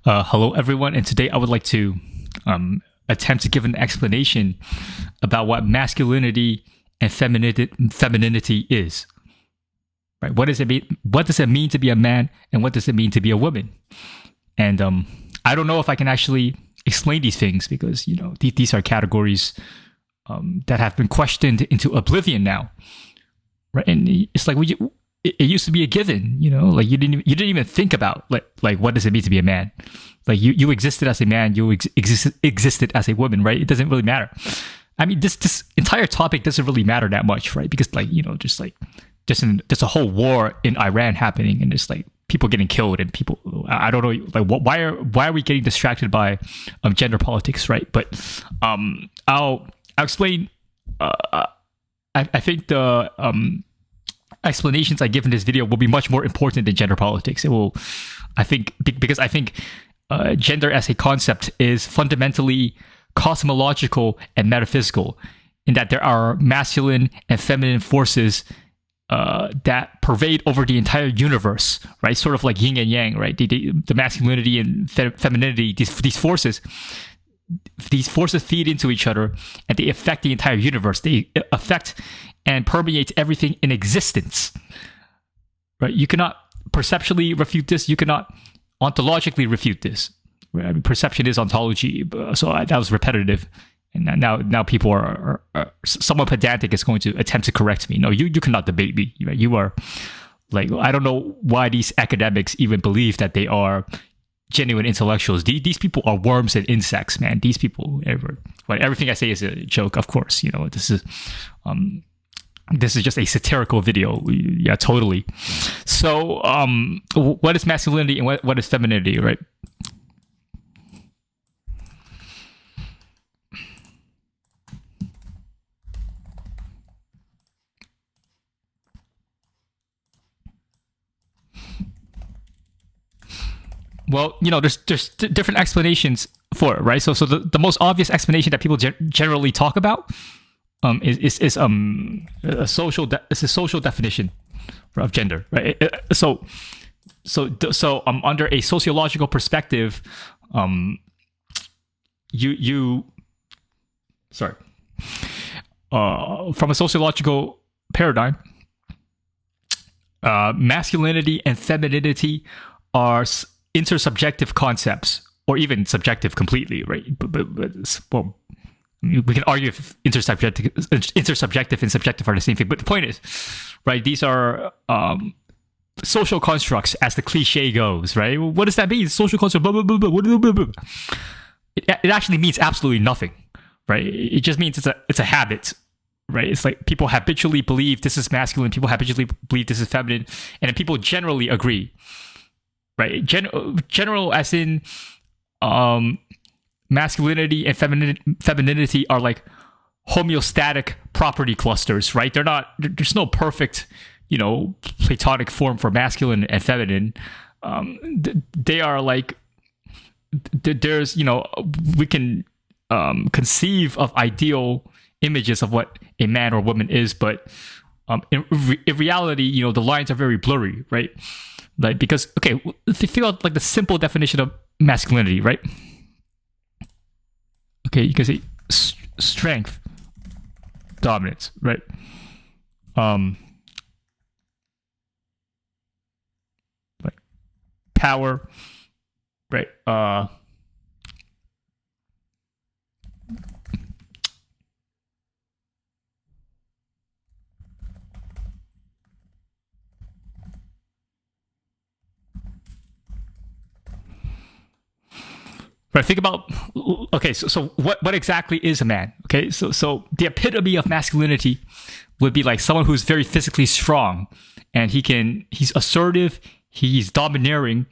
Hello, everyone, and today I would like to attempt to give an explanation about what masculinity and femininity is. Right? What does it mean? What does it mean to be a man, and what does it mean to be a woman? And I don't know if I can actually explain these things because these are categories that have been questioned into oblivion now. Right? And it's like it used to be a given, like you didn't even think about like what does it mean to be a man? Like you existed as a man, you existed as a woman, right? It doesn't really matter. I mean, this entire topic doesn't really matter that much, right? Because just a whole war in Iran happening, and just like people getting killed, and people, I don't know, like why are we getting distracted by gender politics, right? But I'll explain. I think the explanations I give in this video will be much more important than gender politics. It will, I think, because I think gender as a concept is fundamentally cosmological and metaphysical, in that there are masculine and feminine forces that pervade over the entire universe, right? Sort of like yin and yang, right? The masculinity and femininity, these forces feed into each other, and they affect the entire universe. They affect and permeate everything in existence, right? You cannot perceptually refute this. You cannot ontologically refute this. Right? I mean, perception is ontology, so that was repetitive. And now people are someone pedantic is going to attempt to correct me. No, you cannot debate me. Right? You are like, I don't know why these academics even believe that they are genuine intellectuals. These people are worms and insects, man. These people, everything I say is a joke, of course. This is just a satirical video. Yeah, totally. So, what is masculinity and what is femininity, right? Well, there's different explanations for it, right? So the most obvious explanation that people generally talk about is a social definition of gender, right? So under a sociological perspective, from a sociological paradigm, masculinity and femininity are intersubjective concepts, or even subjective completely, right? But well, we can argue if intersubjective and subjective are the same thing. But the point is, right, these are social constructs, as the cliche goes, right? What does that mean? Social construct, blah, blah, blah, blah, blah, blah. It actually means absolutely nothing, right? It just means it's a habit, right? It's like people habitually believe this is masculine, people habitually believe this is feminine, and then people generally agree, right? General as in masculinity and femininity are like homeostatic property clusters, right? There's no perfect, Platonic form for masculine and feminine. They are like, there's, we can conceive of ideal images of what a man or woman is, but in reality, the lines are very blurry, right? Like, because, okay, figure out like the simple definition of masculinity, right? Okay, you can say strength, dominance, right? Like power, right? Right, think about, okay, so what exactly is a man? Okay, so the epitome of masculinity would be like someone who's very physically strong, and he's assertive, he's domineering,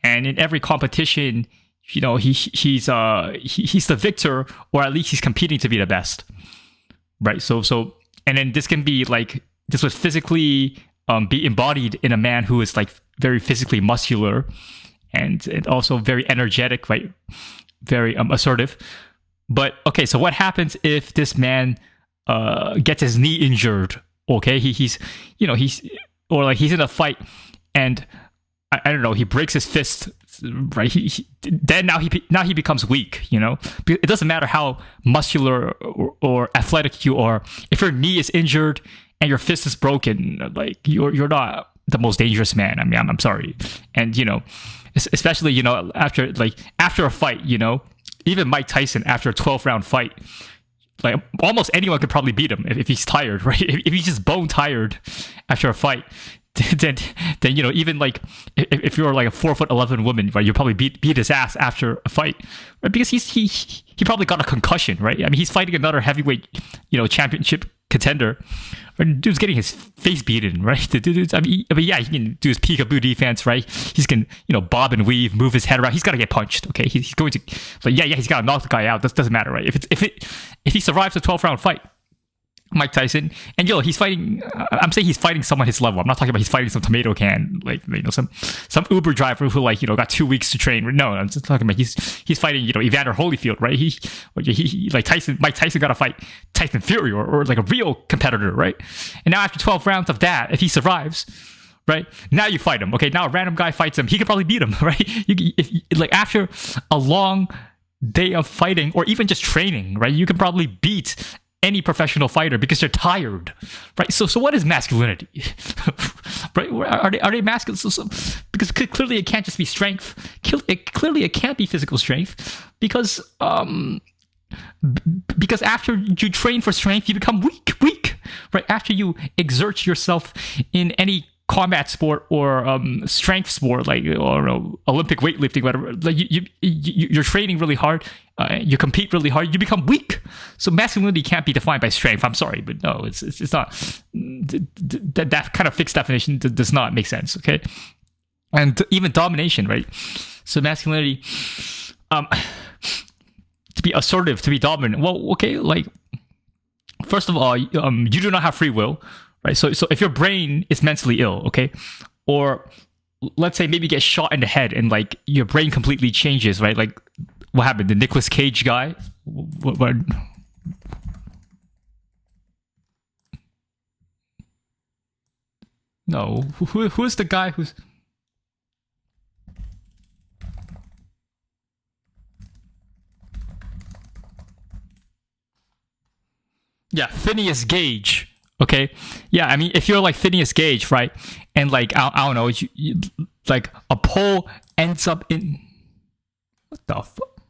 and in every competition, he's the victor, or at least he's competing to be the best. Right, so and then this can be like, this would physically be embodied in a man who is like very physically muscular, and also very energetic, right? Very assertive. But okay, so what happens if this man gets his knee injured? Okay, he's in a fight, and I don't know, he breaks his fist right? Then now he becomes weak. It doesn't matter how muscular or athletic you are. If your knee is injured and your fist is broken, like you're not the most dangerous man. I mean, I'm sorry, and especially after a fight, even Mike Tyson after a 12-round fight, like almost anyone could probably beat him if he's tired, right? If he's just bone tired after a fight, then even like if you're like a 4'11" woman, right, you probably beat his ass after a fight, right? Because he probably got a concussion, right? I mean, he's fighting another heavyweight, championship contender. Right? Dude's getting his face beaten, right? The dude's, I mean, yeah, he can do his peekaboo defense, right? He's can, bob and weave, move his head around. He's got to get punched, okay? He's going to, but yeah, he's got to knock the guy out. That doesn't matter, right? If he survives a 12-round fight, Mike Tyson, and he's fighting. I'm saying he's fighting someone his level. I'm not talking about he's fighting some tomato can, like some Uber driver who got 2 weeks to train. No, I'm just talking about he's fighting Evander Holyfield, right? He like Tyson. Mike Tyson got to fight Tyson Fury or like a real competitor, right? And now after 12 rounds of that, if he survives, right, now you fight him. Okay, now a random guy fights him. He could probably beat him, right? If after a long day of fighting or even just training, right, you can probably beat any professional fighter because they're tired, right? So what is masculinity, right? Are they masculine? Because clearly it can't just be strength. Clearly it can't be physical strength because after you train for strength, you become weak, right? After you exert yourself in any combat sport or strength sport, like or Olympic weightlifting, whatever, like you're training really hard, you compete really hard, you become weak. So masculinity can't be defined by strength. I'm sorry, but no, it's not. That kind of fixed definition does not make sense. Okay, and even domination, right? So masculinity, to be assertive, to be dominant. Well, okay, like first of all, you do not have free will. Right, so if your brain is mentally ill, okay, or let's say maybe you get shot in the head and like your brain completely changes, right? Like what happened? The Nicolas Cage guy. What? No, who's the guy who's? Yeah, Phineas Gage. Okay, yeah, I mean, if you're like Phineas Gage, right, and like I don't know, like a pole ends up in what the fuck?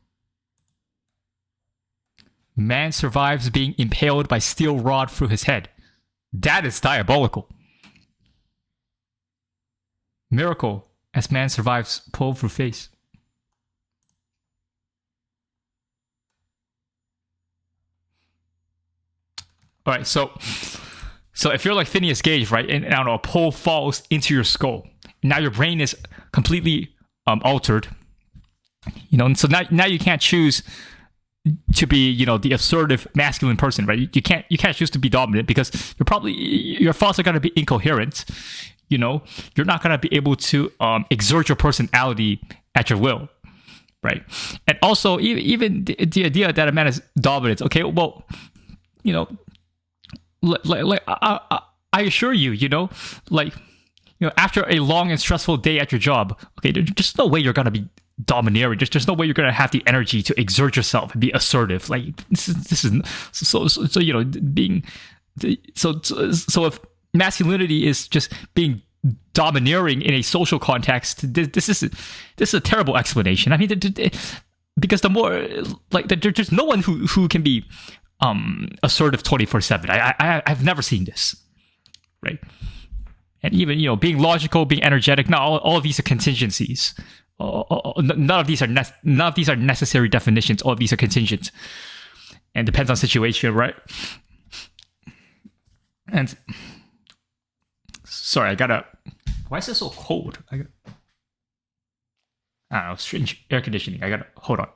Man survives being impaled by steel rod through his head. That is diabolical. Miracle as man survives pole through face. All right, so if you're like Phineas Gage, right, and I don't know, a pole falls into your skull, now your brain is completely altered, and so now you can't choose to be, the assertive masculine person, right? You can't choose to be dominant because your thoughts are going to be incoherent. You're not going to be able to exert your personality at your will, right? And also even the idea that a man is dominant. Okay, well, I assure you, after a long and stressful day at your job, okay, there's just no way you're gonna be domineering. There's no way you're gonna have the energy to exert yourself and be assertive. Like this is being so if masculinity is just being domineering in a social context, this is a terrible explanation. I mean, because the more like there's just no one who can be assertive 24/7. I've never seen this, right? And even being logical, being energetic. Not all of these are contingencies. None of these are necessary definitions. All of these are contingent, and depends on situation, right? And sorry, why is it so cold? I don't know. Strange air conditioning. Hold on.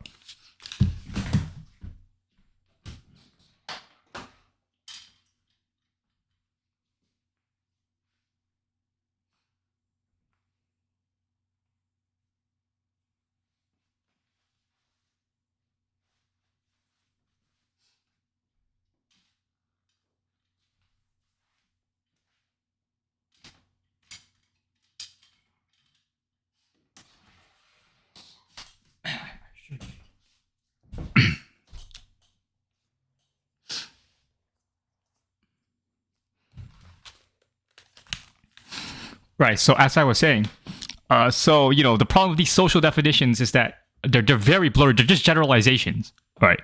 Right. So as I was saying, so the problem with these social definitions is that they're very blurred. They're just generalizations, right?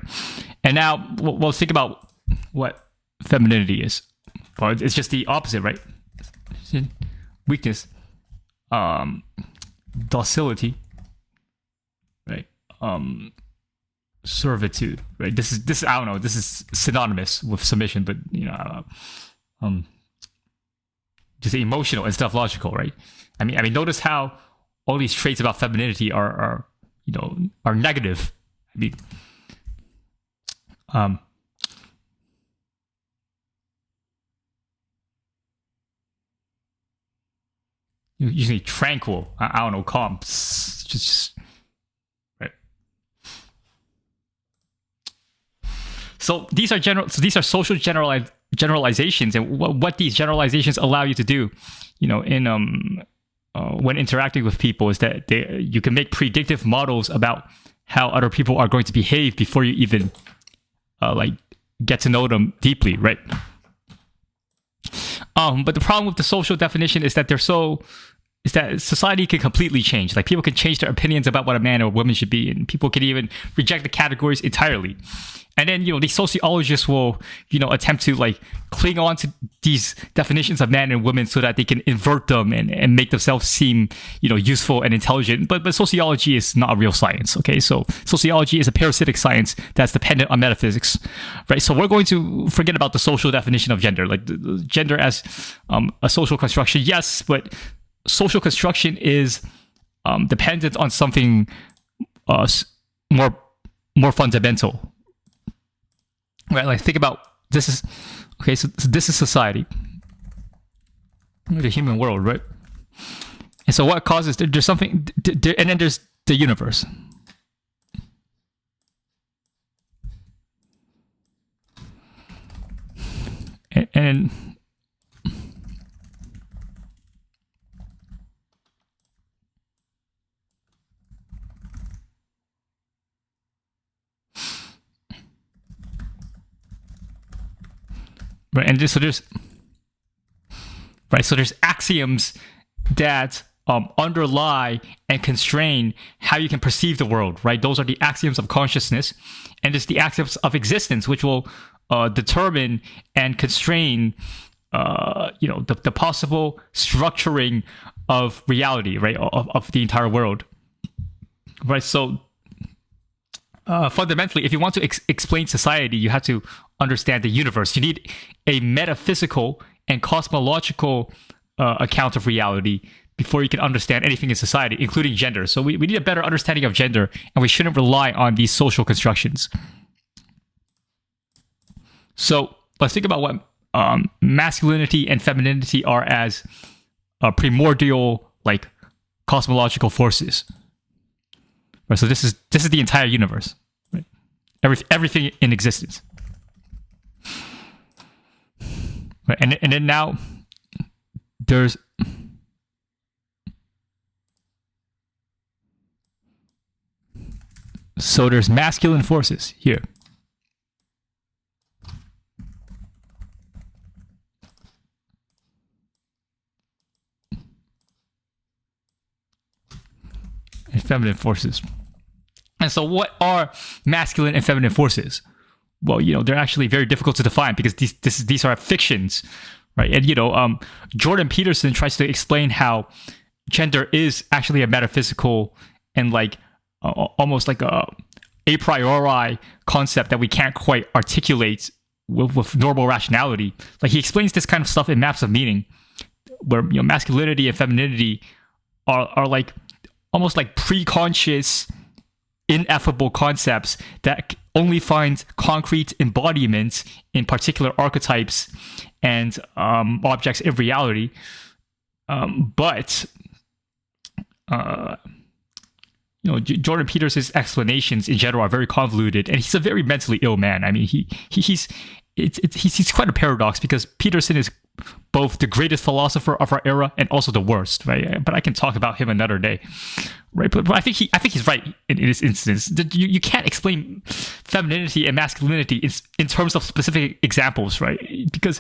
And now we'll think about what femininity is. Well, it's just the opposite, right? Weakness, docility, right? Servitude, right? This is I don't know. This is synonymous with submission, but just emotional and stuff logical, right? I mean, notice how all these traits about femininity are negative. I mean, usually tranquil. I don't know, calm. Just right. So these are general. So these are social generalizations, and what these generalizations allow you to do, when interacting with people, is that you can make predictive models about how other people are going to behave before you even get to know them deeply, right? But the problem with the social definition is that society can completely change. Like, people can change their opinions about what a man or a woman should be, and people can even reject the categories entirely. And then, these sociologists will, attempt to cling on to these definitions of man and woman so that they can invert them and make themselves seem, useful and intelligent. But sociology is not a real science, okay? So sociology is a parasitic science that's dependent on metaphysics, right? So we're going to forget about the social definition of gender, like gender as a social construction. Yes, but social construction is dependent on something more fundamental. Right, like, think about this is okay. So this is society, the human world, right? And so what causes there's something, and then there's the universe. And right, and so there's axioms that underlie and constrain how you can perceive the world, right? Those are the axioms of consciousness, and there's the axioms of existence, which will determine and constrain, the possible structuring of reality, right, of the entire world, right? So fundamentally, if you want to explain society, you have to understand the universe. You need a metaphysical and cosmological account of reality before you can understand anything in society, including gender. So we need a better understanding of gender, and we shouldn't rely on these social constructions. So let's think about what masculinity and femininity are as primordial, cosmological forces. Right, so this is the entire universe, right? Everything in existence. Right, and then now there's masculine forces here. And feminine forces. And so what are masculine and feminine forces? Well, they're actually very difficult to define because these are fictions, right? And, Jordan Peterson tries to explain how gender is actually a metaphysical and almost like a priori concept that we can't quite articulate with normal rationality. Like, he explains this kind of stuff in Maps of Meaning, where masculinity and femininity are almost like pre-conscious, ineffable concepts that only find concrete embodiments in particular archetypes and objects in reality. But Jordan Peterson's explanations in general are very convoluted, and he's a very mentally ill man. I mean, he's quite a paradox, because Peterson is both the greatest philosopher of our era and also the worst, right? But I can talk about him another day, right? But I think he's right in this instance. You can't explain femininity and masculinity in terms of specific examples, right? Because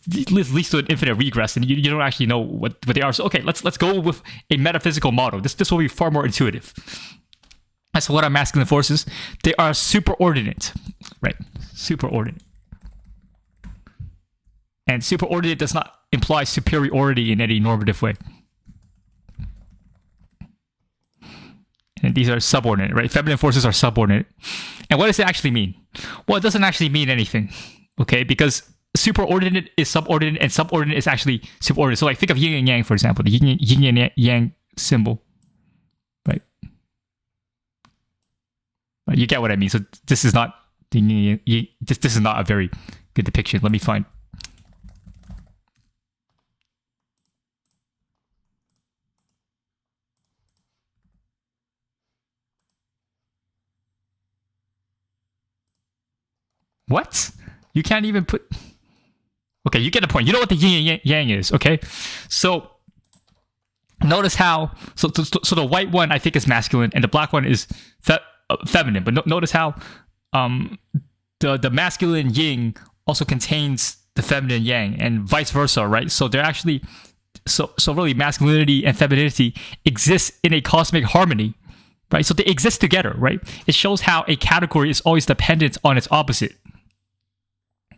it leads to an infinite regress, and you don't actually know what they are. So okay, let's go with a metaphysical model. This will be far more intuitive. So what are masculine forces? They are superordinate, right? Superordinate. And superordinate does not imply superiority in any normative way. And these are subordinate, right? Feminine forces are subordinate. And what does it actually mean? Well, it doesn't actually mean anything, okay? Because superordinate is subordinate, and subordinate is actually subordinate. So like think of yin and yang, for example, the yin and yang symbol, right? You get what I mean. So this is not this is not a very good depiction. Let me find. What? You can't even put... Okay, you get the point. You know what the yin and yang is, okay? So, notice how... So the white one, I think, is masculine, and the black one is feminine. But notice how the masculine yin also contains the feminine yang, and vice versa, right? So they're actually... So really, masculinity and femininity exist in a cosmic harmony, right? So they exist together, right? It shows how a category is always dependent on its opposite.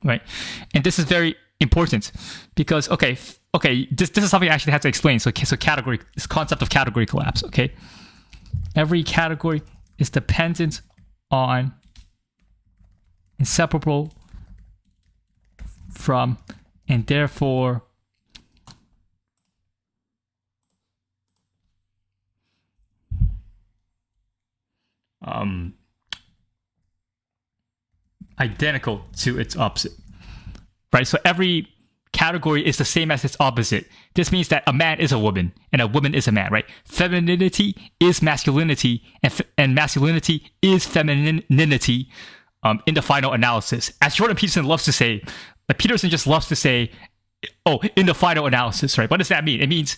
Right, and this is very important because okay, this is something I actually have to explain. So category, this concept of category collapse. Okay, every category is dependent on, inseparable from, and therefore identical to its opposite, right? So every category is the same as its opposite. This means that a man is a woman and a woman is a man, right? Femininity is masculinity, and masculinity is femininity in the final analysis. As Jordan Peterson loves to say, like Peterson just loves to say, oh, in the final analysis, right? What does that mean? It means,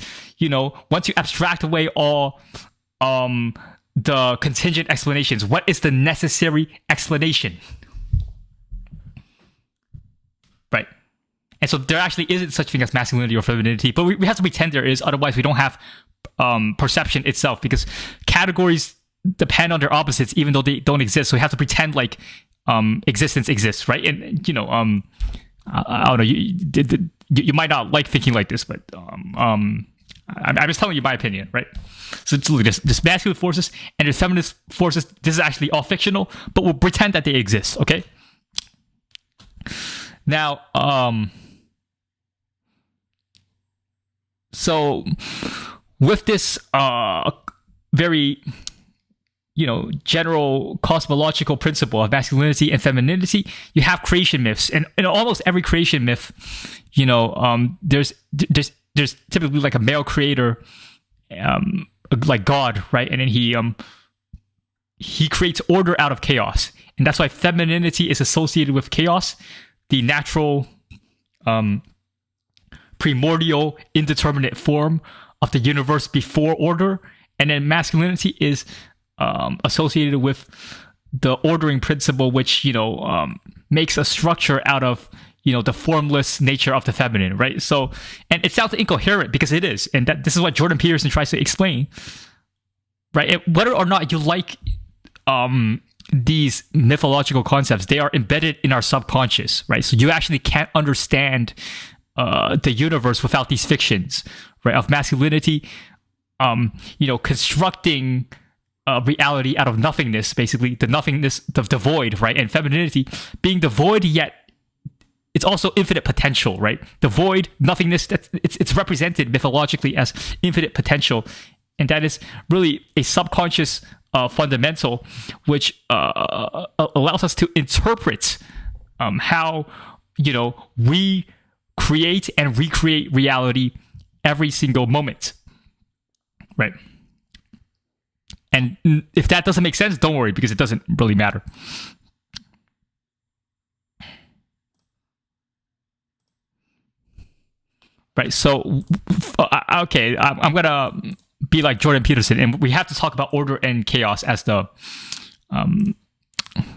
once you abstract away all the contingent explanations, what is the necessary explanation? Right. And so there actually isn't such thing as masculinity or femininity, but we have to pretend there is, otherwise we don't have perception itself, because categories depend on their opposites even though they don't exist. So we have to pretend like existence exists, right? And I don't know, you might not like thinking like this, but I'm just telling you my opinion, right? So look, there's masculine forces and there's feminist forces. This is actually all fictional, but we'll pretend that they exist, okay? Now, so with this very, general cosmological principle of masculinity and femininity, you have creation myths, and in almost every creation myth, there's typically like a male creator, like God, right? And then he creates order out of chaos, and that's why femininity is associated with chaos, the natural, primordial, indeterminate form of the universe before order. And then masculinity is associated with the ordering principle, which, makes a structure out of, the formless nature of the feminine, right? So, and it sounds incoherent because it is. And this is what Jordan Peterson tries to explain, right? Whether or not you like these mythological concepts, they are embedded in our subconscious, right? So you actually can't understand the universe without these fictions, right? Of masculinity, constructing reality out of nothingness, basically the nothingness of the void, right? And femininity being the void, yet it's also infinite potential, right? The void, nothingness, it's represented mythologically as infinite potential, and that is really a subconscious fundamental, which allows us to interpret how we create and recreate reality every single moment, right? And if that doesn't make sense, don't worry, because it doesn't really matter. right? So, okay, I'm gonna be like Jordan Peterson, and we have to talk about order and chaos as the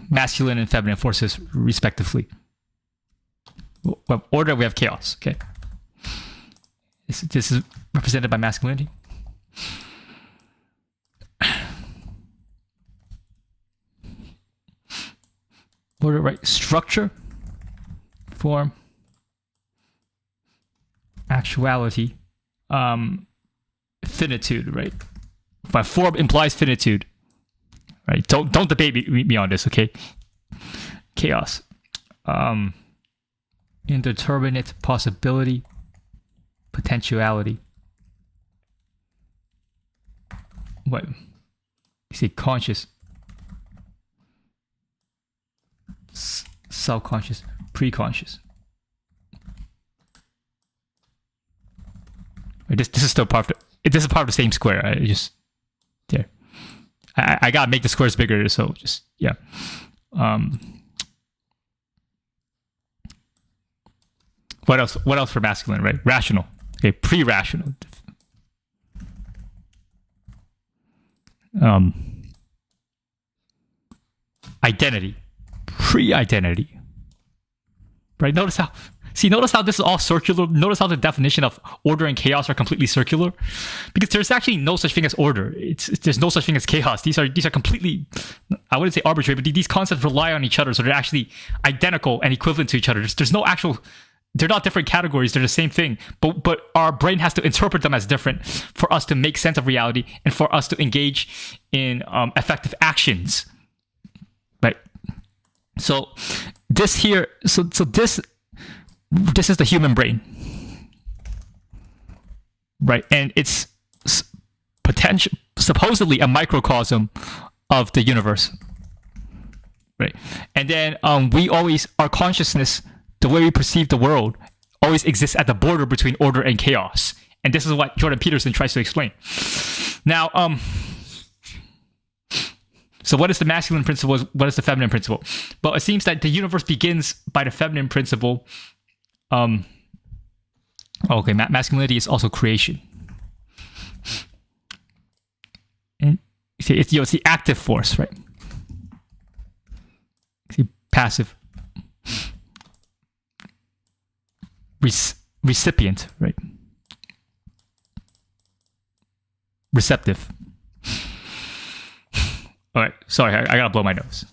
masculine and feminine forces, respectively. We have order, we have chaos. Okay, this is represented by masculinity. Order, right? Structure, form, actuality, finitude, right? But form implies finitude, right? Don't debate me on this, okay? Chaos, indeterminate possibility, potentiality. What? You say conscious, self-conscious, pre-conscious. This is still part of this is part of the same square. I just there. I gotta make the squares bigger, so just yeah. What else? What else for masculine? Right, rational. Okay, pre-rational. Identity, pre-identity. Right. Notice how this is all circular. Notice how the definition of order and chaos are completely circular, because there's actually no such thing as order. There's no such thing as chaos. These are completely, I wouldn't say arbitrary, but these concepts rely on each other, so they're actually identical and equivalent to each other. There's no actual. They're not different categories. They're the same thing, but our brain has to interpret them as different for us to make sense of reality and for us to engage in effective actions. Right. So this here. So this is the human brain, right? And it's supposedly a microcosm of the universe, right? And then our consciousness, the way we perceive the world, always exists at the border between order and chaos. And this is what Jordan Peterson tries to explain. Now, so what is the masculine principle? What is the feminine principle? Well, it seems that the universe begins by the feminine principle. Okay, masculinity is also creation. And see, it's the active force, right? See, passive. Recipient, right? Receptive. All right, sorry, I gotta blow my nose.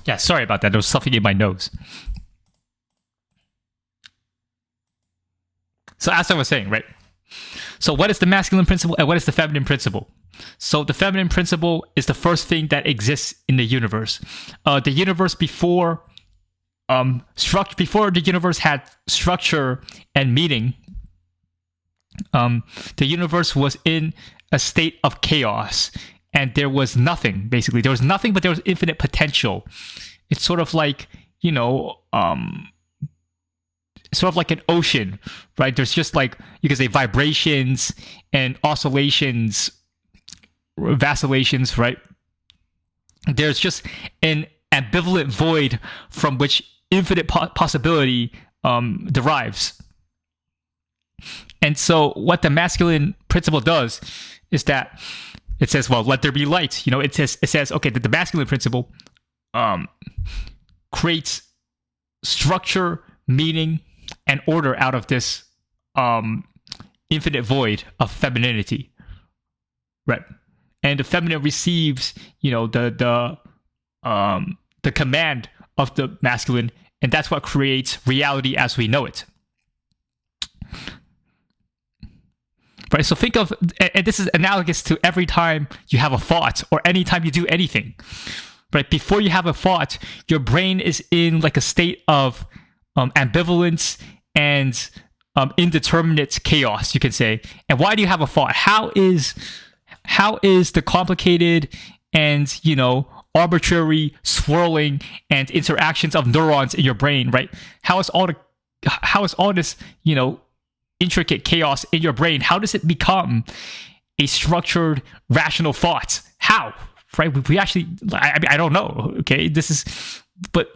Yeah, sorry about that. There was something in my nose. So as I was saying, right? So what is the masculine principle and what is the feminine principle? So the feminine principle is the first thing that exists in the universe. The universe before the universe had structure and meaning, the universe was in a state of chaos. And there was nothing, basically. There was nothing, but there was infinite potential. It's sort of like, sort of like an ocean, right? There's just like, you could say vibrations and oscillations, vacillations, right? there's just an ambivalent void from which infinite possibility derives. And so what the masculine principle does is that it says, well, let there be light. It says, okay, that the masculine principle creates structure, meaning, and order out of this infinite void of femininity, right? And the feminine receives, the command of the masculine, and that's what creates reality as we know it. Right, so think of, and this is analogous to every time you have a thought or any time you do anything. Right, before you have a thought, your brain is in like a state of ambivalence and indeterminate chaos, you could say. And why do you have a thought? How is the complicated and arbitrary swirling and interactions of neurons in your brain, right? How is all this intricate chaos in your brain, how does it become a structured, rational thought? How? Right? We actually, I don't know. Okay, but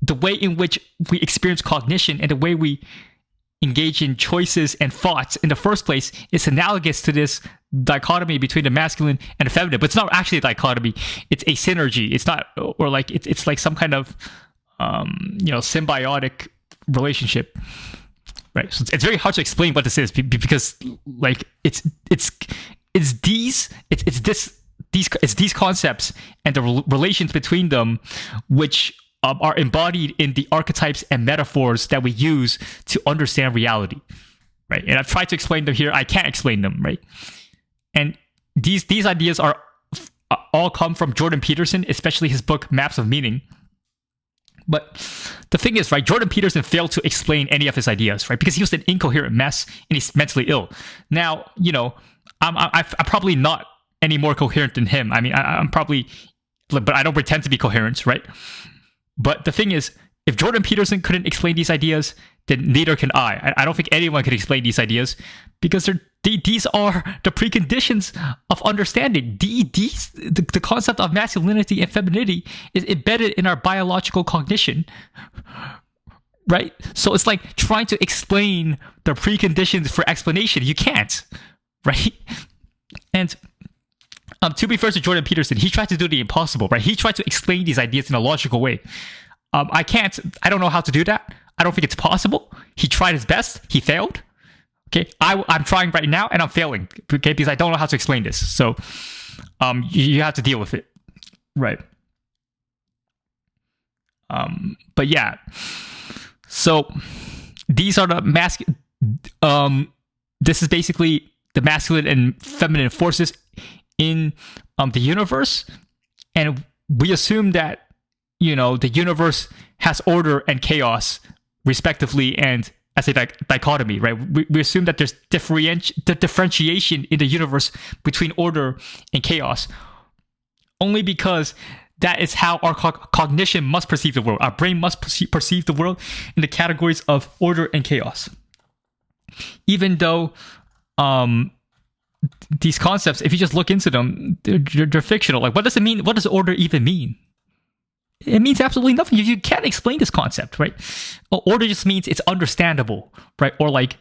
the way in which we experience cognition and the way we engage in choices and thoughts in the first place is analogous to this dichotomy between the masculine and the feminine. But it's not actually a dichotomy; it's a synergy. It's not, or like it's like some kind of symbiotic relationship, right? So it's very hard to explain what this is because like it's these concepts and the relations between them which are embodied in the archetypes and metaphors that we use to understand reality, right? And I've tried to explain them here. I can't explain them, right? And these ideas are all come from Jordan Peterson, especially his book Maps of Meaning. But the thing is, right, Jordan Peterson failed to explain any of his ideas, right? Because he was an incoherent mess and he's mentally ill. Now, I'm probably not any more coherent than him. I mean, I'm probably, but I don't pretend to be coherent, right? But the thing is, if Jordan Peterson couldn't explain these ideas, then neither can I. I don't think anyone can explain these ideas because these are the preconditions of understanding. The concept of masculinity and femininity is embedded in our biological cognition, right? So it's like trying to explain the preconditions for explanation. You can't, right? And to be fair to Jordan Peterson, he tried to do the impossible, right? He tried to explain these ideas in a logical way. I can't. I don't know how to do that. I don't think it's possible. He tried his best. He failed. Okay, I'm trying right now and I'm failing. Okay, because I don't know how to explain this. So, you have to deal with it, right? But yeah. So these are the this is basically the masculine and feminine forces in the universe, and we assume that the universe has order and chaos respectively and as a dichotomy, right? We assume that there's differentiation in the universe between order and chaos only because that is how our cognition must perceive the world. Our brain must perceive the world in the categories of order and chaos. Even though these concepts, if you just look into them, they're fictional. Like, what does it mean? What does order even mean? It means absolutely nothing. You can't explain this concept, right? Order just means it's understandable, right? Or like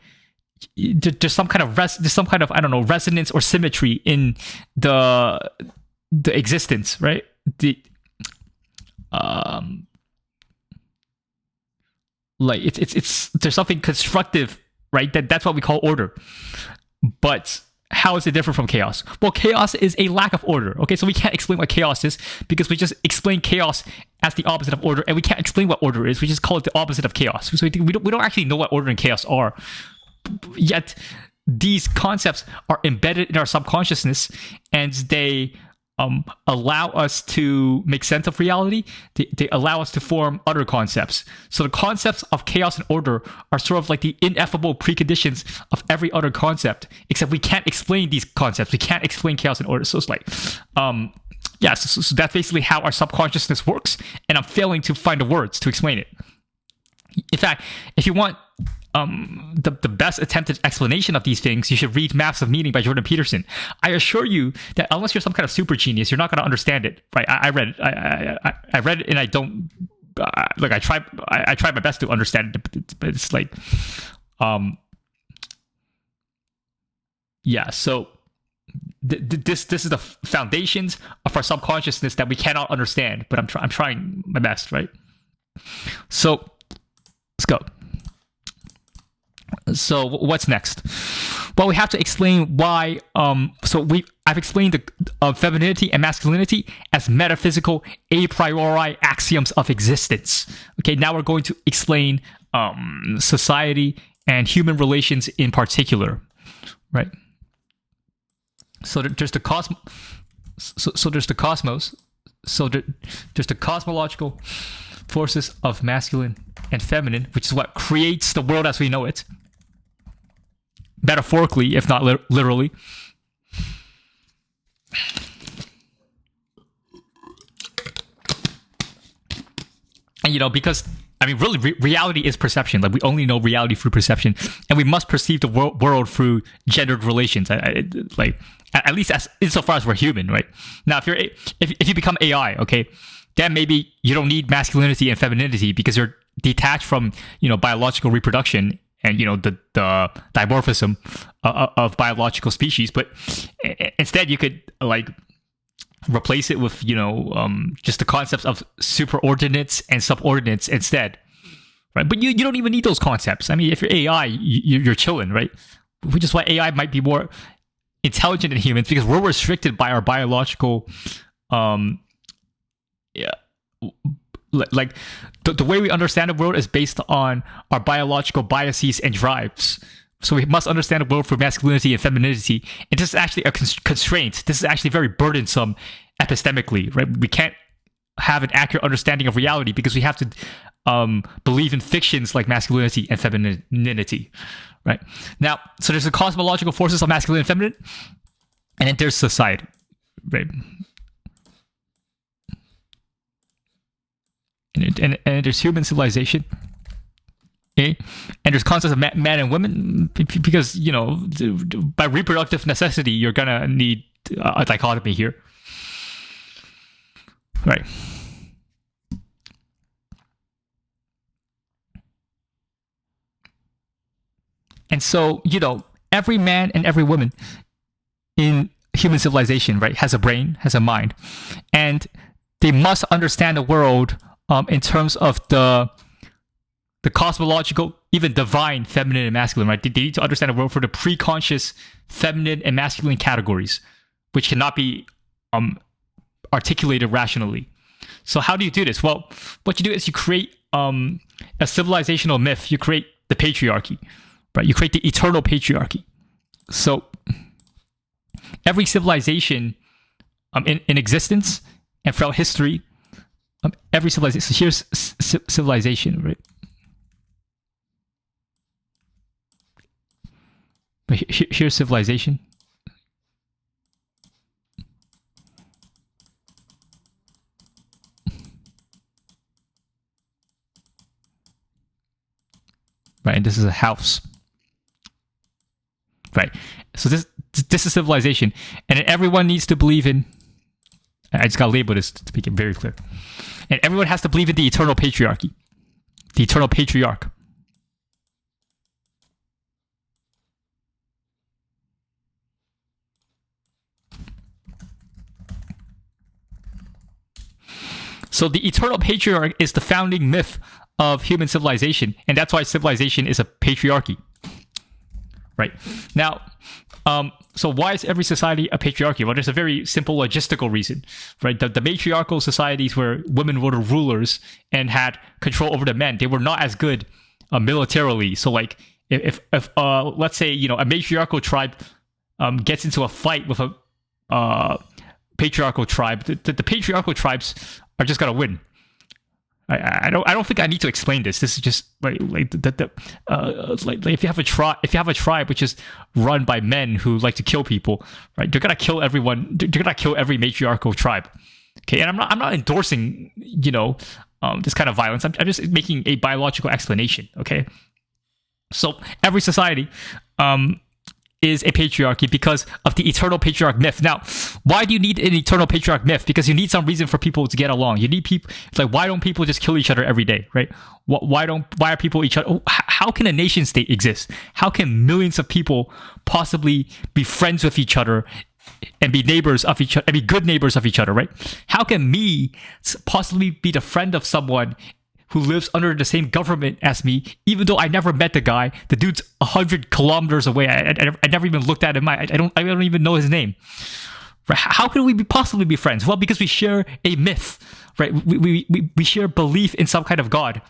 there's some kind of I don't know, resonance or symmetry in the existence, right? Like it's there's something constructive, right? That's what we call order. But how is it different from chaos? Well, chaos is a lack of order. Okay, so we can't explain what chaos is because we just explain chaos as the opposite of order, and we can't explain what order is. We just call it the opposite of chaos. So we don't actually know what order and chaos are. Yet these concepts are embedded in our subconsciousness, and they allow us to make sense of reality. They allow us to form other concepts. So the concepts of chaos and order are sort of like the ineffable preconditions of every other concept, except we can't explain these concepts. We can't explain chaos and order. So it's like, so that's basically how our subconsciousness works, and I'm failing to find the words to explain it. In fact, if you want the best attempted explanation of these things, you should read Maps of Meaning by Jordan Peterson. I assure you that unless you're some kind of super genius, you're not going to understand it. Right? I read it. I read it, and I don't like. I tried my best to understand it, but it's like, yeah. So this is the foundations of our subconsciousness that we cannot understand. But I'm trying my best, right? So let's go. So what's next? Well, we have to explain why. I've explained the femininity and masculinity as metaphysical a priori axioms of existence. Okay, now we're going to explain society and human relations in particular, right? So there's the cosmos. So there's the cosmos. So there's the cosmological forces of masculine and feminine, which is what creates the world as we know it. Metaphorically, if not literally. And because really, reality is perception. Like, we only know reality through perception, and we must perceive the world through gendered relations. At least insofar as we're human, right? Now, if you become AI, okay, then maybe you don't need masculinity and femininity because you're detached from biological reproduction and the dimorphism of biological species. But instead, you could replace it with just the concepts of superordinates and subordinates instead, right? But you don't even need those concepts. I mean, if you're AI, you're chilling, right? Which is why AI might be more intelligent than humans, because we're restricted by our biological the way we understand the world is based on our biological biases and drives. So we must understand the world through masculinity and femininity. And this is actually a constraint. This is actually very burdensome epistemically, right? We can't have an accurate understanding of reality because we have to believe in fictions like masculinity and femininity, right? Now, so there's the cosmological forces of masculine and feminine, and then there's society, right? And there's human civilization, okay? And there's concepts of man and women, because by reproductive necessity you're gonna need a dichotomy here, right? And so every man and every woman in human civilization, right, has a brain, has a mind, and they must understand the world in terms of the cosmological, even divine, feminine and masculine, right? They need to understand the world for the pre-conscious feminine and masculine categories, which cannot be articulated rationally. So how do you do this? Well, what you do is you create a civilizational myth. You create the patriarchy, right? You create the eternal patriarchy. So every civilization in existence and throughout history, every civilization. So here's civilization, right? Here's civilization. Right, and this is a house. Right. So this is civilization, and everyone needs to believe in. I just got to label this to make it very clear. And everyone has to believe in the eternal patriarchy, the eternal patriarch. So the eternal patriarch is the founding myth of human civilization, and that's why civilization is a patriarchy. Right. Now, so why is every society a patriarchy? Well, there's a very simple logistical reason, right? The matriarchal societies where women were the rulers and had control over the men, they were not as good militarily. So like if let's say, a matriarchal tribe gets into a fight with a patriarchal tribe, the patriarchal tribes are just gonna win. I don't think I need to explain this. This is just like if you have a tribe which is run by men who like to kill people, right? They're gonna kill everyone. They're gonna kill every matriarchal tribe. Okay, and I'm not endorsing this kind of violence. I'm just making a biological explanation. Okay, So every society is a patriarchy because of the eternal patriarch myth. Now, why do you need an eternal patriarch myth? Because you need some reason for people to get along. You need people. It's like, why don't people just kill each other every day, right? Why are people each other? How can a nation state exist? How can millions of people possibly be friends with each other and be neighbors of each other and be good neighbors of each other, right? How can me possibly be the friend of someone who lives under the same government as me, even though I never met the guy? The dude's 100 kilometers away. I never even looked at him. I don't even know his name. Right? How can we possibly be friends? Well, because we share a myth, right? We share belief in some kind of god,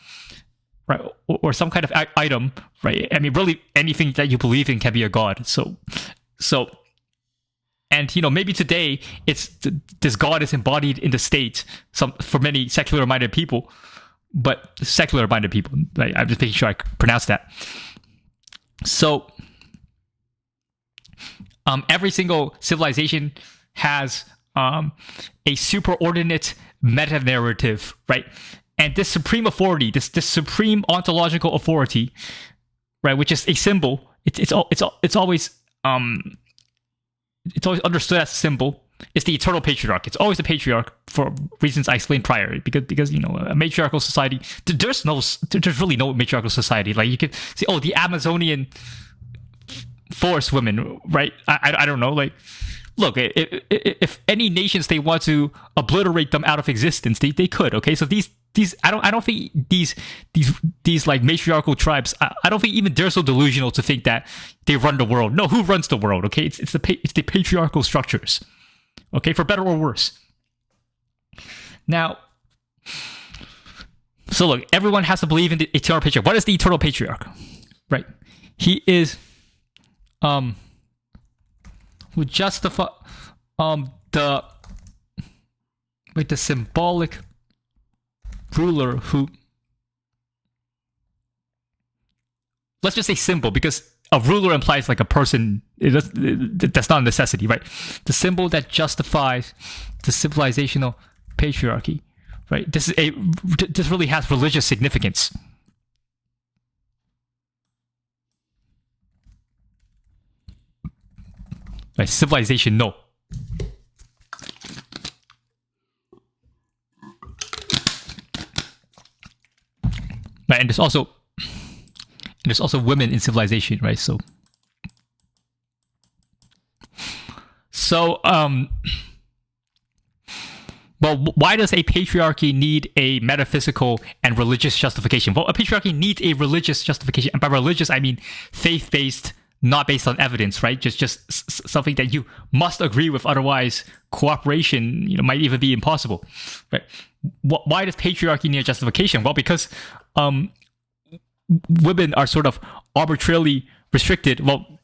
right? Or some kind of item, right? I mean, really, anything that you believe in can be a god. So, and maybe today this god is embodied in the state. For many secular-minded people. But secular-minded people, right? I'm just making sure I pronounce that. So, every single civilization has a superordinate meta-narrative, right? And this supreme authority, this supreme ontological authority, right, which is a symbol. It's always understood as a symbol. It's the eternal patriarch. It's always the patriarch for reasons I explained prior. Because a matriarchal society. There's really no matriarchal society. Like you could see, the Amazonian forest women, right? I don't know. Like, look, if any nations they want to obliterate them out of existence, they could. Okay, so these I don't think these like matriarchal tribes. I don't think even they're so delusional to think that they run the world. No, who runs the world? Okay, it's the patriarchal structures. Okay, for better or worse. Now, so look, everyone has to believe in the eternal patriarch. What is the eternal patriarch? Right? He is who justify the symbolic ruler who, let's just say symbol, because a ruler implies like a person. That's not a necessity, right? The symbol that justifies the civilizational patriarchy, right? This really has religious significance. Right? Civilization, no. Right, and there's also women in civilization, right? So, well, why does a patriarchy need a metaphysical and religious justification? Well, a patriarchy needs a religious justification, and by religious I mean faith-based, not based on evidence, right? Just something that you must agree with, otherwise cooperation, might even be impossible, right? Why does patriarchy need a justification? Well, because women are sort of arbitrarily restricted. Well,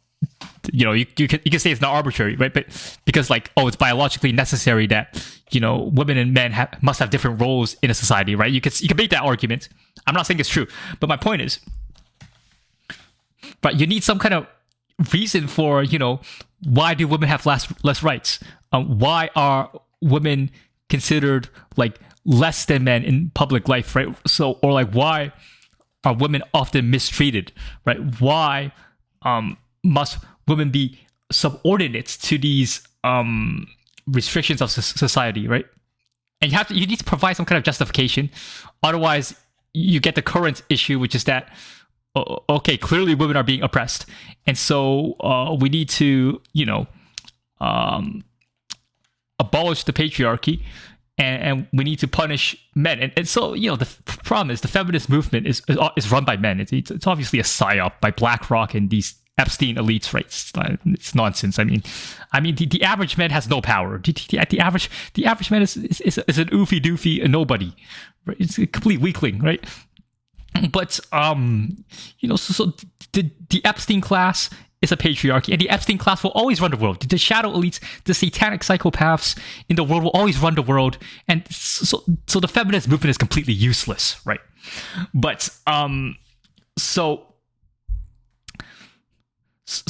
you can say it's not arbitrary, right? But because it's biologically necessary that women and men must have different roles in a society, right? You can make that argument. I'm not saying it's true, but my point is, but you need some kind of reason for why do women have less rights? Why are women considered less than men in public life, right? So, or why are women often mistreated, right? Why must women be subordinate to these restrictions of society, right? And you need to provide some kind of justification. Otherwise, you get the current issue, which is that okay, clearly women are being oppressed, and so we need to abolish the patriarchy. And we need to punish men. And so, the problem is the feminist movement is run by men. It's obviously a psyop by BlackRock and these Epstein elites, right? It's nonsense. I mean, the average man has no power. The average man is an oofy doofy, a nobody. Right? It's a complete weakling, right? But so the Epstein class is a patriarchy, and the Epstein class will always run the world. The shadow elites, the satanic psychopaths in the world will always run the world, and so the feminist movement is completely useless, right? But so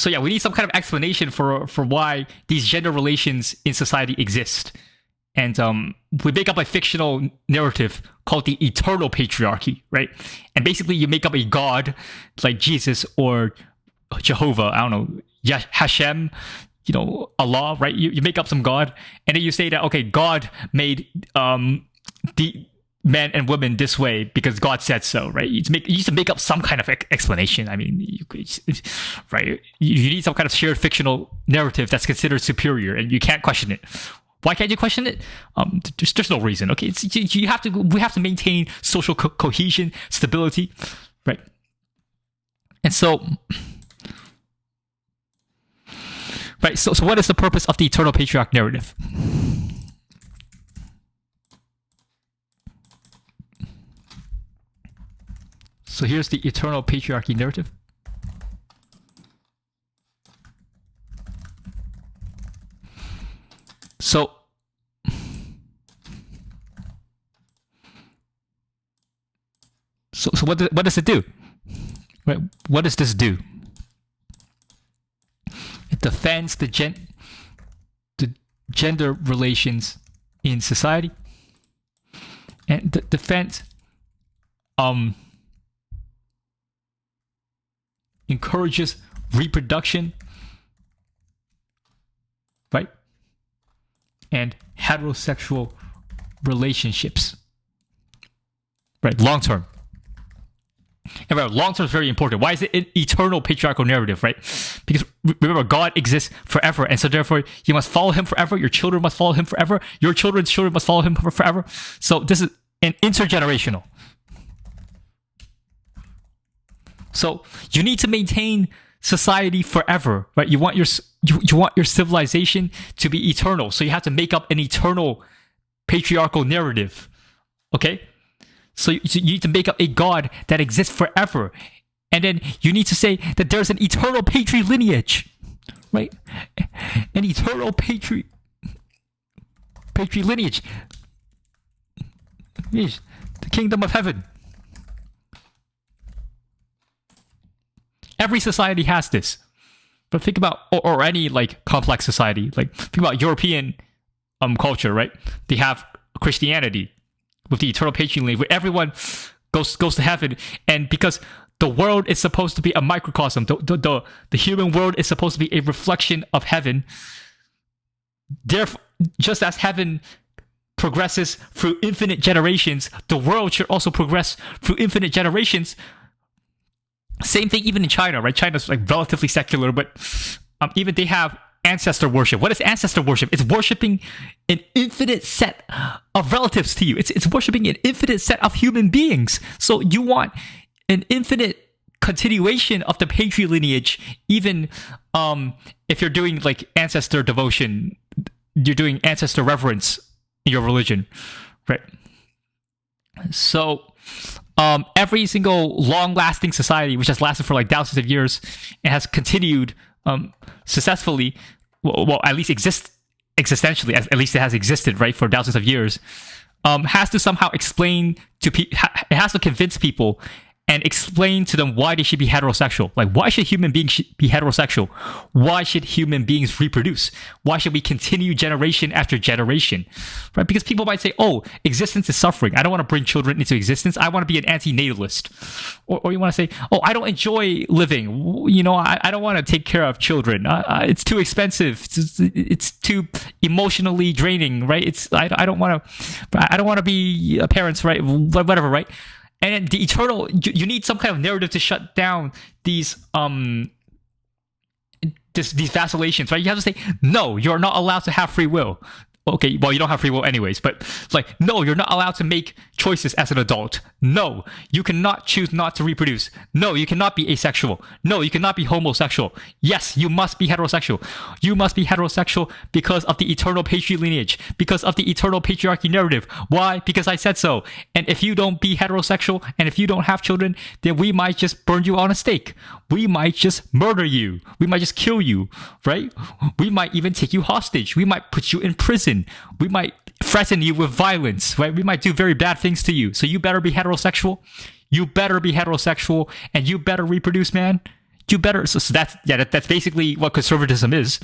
yeah, we need some kind of explanation for why these gender relations in society exist, And we make up a fictional narrative called the Eternal Patriarchy, right? And basically, you make up a god like Jesus or Jehovah, I don't know, Hashem, Allah, right? You make up some god, and then you say that, okay, God made the men and women this way because God said so, right? You used to make up some kind of explanation. I mean, right? You need some kind of shared fictional narrative that's considered superior, and you can't question it. Why can't you question it? There's no reason. Okay, we have to maintain social cohesion, stability, right? And so, right. So what is the purpose of the Eternal Patriarch narrative? So here's the Eternal Patriarchy narrative. So what does it do? Right? What does this do? It defends the gender relations in society, and defends encourages reproduction, right? And heterosexual relationships, right? Long term. And remember, long term is very important. Why is it an eternal patriarchal narrative, right? Because remember, God exists forever, and so therefore you must follow him forever. Your children must follow him forever. Your children's children must follow him forever. So this is an intergenerational. So you need to maintain society forever, right? You want your civilization to be eternal. So you have to make up an eternal patriarchal narrative. Okay? So you need to make up a god that exists forever. And then you need to say that there's an eternal patrilineage, right? An eternal patrilineage. The kingdom of heaven. Every society has this. But think about, or any like complex society, like think about European culture, right? They have Christianity with the eternal patriarchy, where everyone goes to heaven, and because the world is supposed to be a microcosm, the human world is supposed to be a reflection of heaven. Therefore, just as heaven progresses through infinite generations, the world should also progress through infinite generations. Same thing even in China, right? China's like relatively secular, but even they have ancestor worship. What is ancestor worship? It's worshiping an infinite set of relatives to you. It's worshiping an infinite set of human beings. So you want an infinite continuation of the patrilineage, even if you're doing like ancestor devotion, you're doing ancestor reverence in your religion, right? So every single long-lasting society, which has lasted for like thousands of years and has continued successfully, well, at least existentially, at least it has existed, right, for thousands of years, has to somehow explain to people, it has to convince people and explain to them why they should be heterosexual. Like, why should human beings be heterosexual? Why should human beings reproduce? Why should we continue generation after generation? Right? Because people might say, oh, existence is suffering. I don't want to bring children into existence. I want to be an antinatalist. Or you want to say, oh, I don't enjoy living. You know, I don't want to take care of children. It's too expensive. It's too emotionally draining, right? I don't want to be parents, right? Whatever, right? And the eternal, you need some kind of narrative to shut down these vacillations, right? You have to say, no, you're not allowed to have free will. Okay, well, you don't have free will anyways, but like, no, you're not allowed to make choices as an adult. No, you cannot choose not to reproduce. No, you cannot be asexual. No, you cannot be homosexual. Yes, you must be heterosexual. You must be heterosexual because of the eternal patrilineage, because of the eternal patriarchy narrative. Why? Because I said so. And if you don't be heterosexual, and if you don't have children, then we might just burn you on a stake. We might just murder you. We might just kill you, right? We might even take you hostage. We might put you in prison. We might threaten you with violence, right? We might do very bad things to you. So you better be heterosexual. You better be heterosexual, and you better reproduce, man. You better. So that's basically what conservatism is,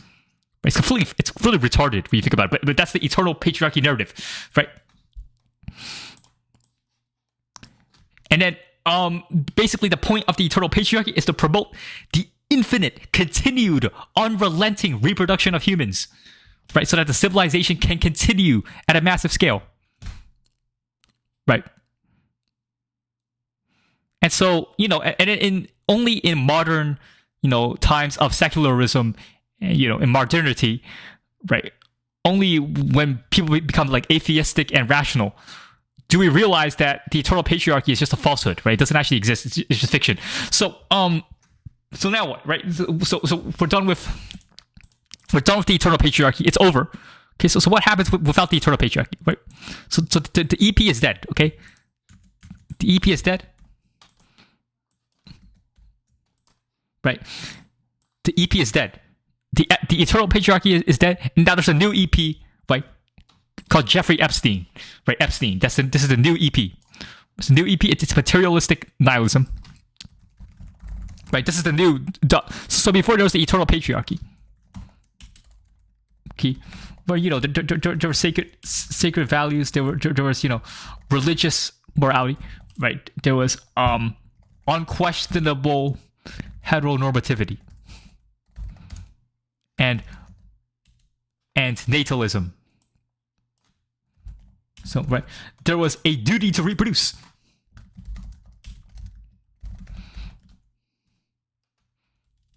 It's really retarded when you think about it. But that's the eternal patriarchy narrative, right? And then basically the point of the eternal patriarchy is to promote the infinite, continued, unrelenting reproduction of humans, right? So that the civilization can continue at a massive scale, right? And so, and only in modern, times of secularism, in modernity, right? Only when people become like atheistic and rational do we realize that the eternal patriarchy is just a falsehood, right? It doesn't actually exist. It's just fiction. So now what, right? So we're done with the eternal patriarchy. It's over. Okay. So what happens without the eternal patriarchy, right? So the EP is dead. Okay. The EP is dead. Right. The EP is dead. The eternal patriarchy is dead, and now there's a new EP, right, called Jeffrey Epstein, right? Epstein. This is the new EP. It's a new EP. It's materialistic nihilism, right? This is the new. So before there was the eternal patriarchy, okay, where there were sacred values. There was religious morality, right? There was unquestionable heteronormativity and natalism. So, right, there was a duty to reproduce.